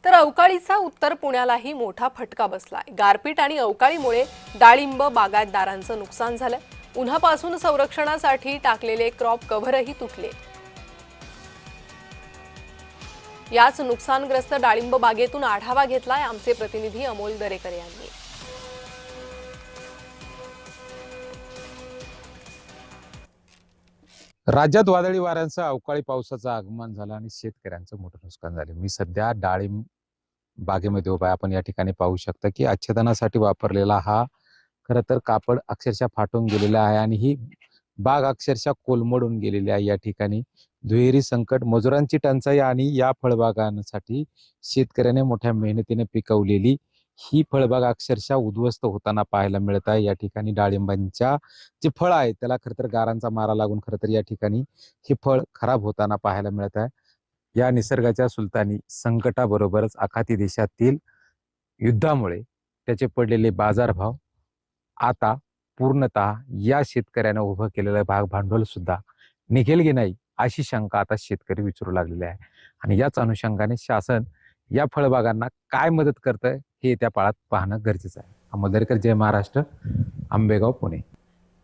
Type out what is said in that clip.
तर अवकाळीचा उत्तर पुण्यालाही मोठा फटका बसलाय। गारपीट आणि अवकाळीमुळे डाळिंब बागायतदारांचं नुकसान झालं। उन्हापासून संरक्षणासाठी टाकलेले क्रॉप कव्हरही तुटले। याच नुकसानग्रस्त डाळिंब बागेतून आढावा घेतलाय आमचे प्रतिनिधी अमोल दरेकर यांनी। राज्यात वादळी वाऱ्यांसह अवकाळी पावसाचं आगमन झालं आणि शेतकऱ्यांचं मोठं नुकसान झालं। मी सध्या डाळिंब बागेमध्ये उभा आहे। आपण या ठिकाणी पाहू शकता की आच्छादनासाठी वापरलेला हा खरं तर कापड अक्षरशः फाटून गेलेला आहे आणि ही बाग अक्षरशः कोलमडून गेलेली आहे। या ठिकाणी दुहेरी संकट, मजुरांची टंचाई आणि या फळबागांसाठी शेतकऱ्याने मोठ्या मेहनतीने पिकवलेली ही फळबाग अक्षरशः उद्ध्वस्त होताना पाहायला मिळत आहे। या ठिकाणी डाळिंबांच्या जे फळ आहे त्याला खरं तर गारांचा मारा लागून खरं तर या ठिकाणी हे फळ खराब होताना पाहायला मिळत आहे। या निसर्गाच्या सुलतानी संकटाबरोबरच आखाती देशातील युद्धामुळे त्याचे पडलेले बाजारभाव आता पूर्णतः या शेतकऱ्याने उभं केलेलं भाग भांडवल सुद्धा निघेल की नाही अशी शंका आता शेतकरी विचारू लागलेले आहे। आणि याच अनुषंगाने शासन या फळबागांना काय मदत करतंय हे त्या काळात पाहणं गरजेचं आहे। अमोल दरेकर, जय महाराष्ट्र, आंबेगाव, पुणे।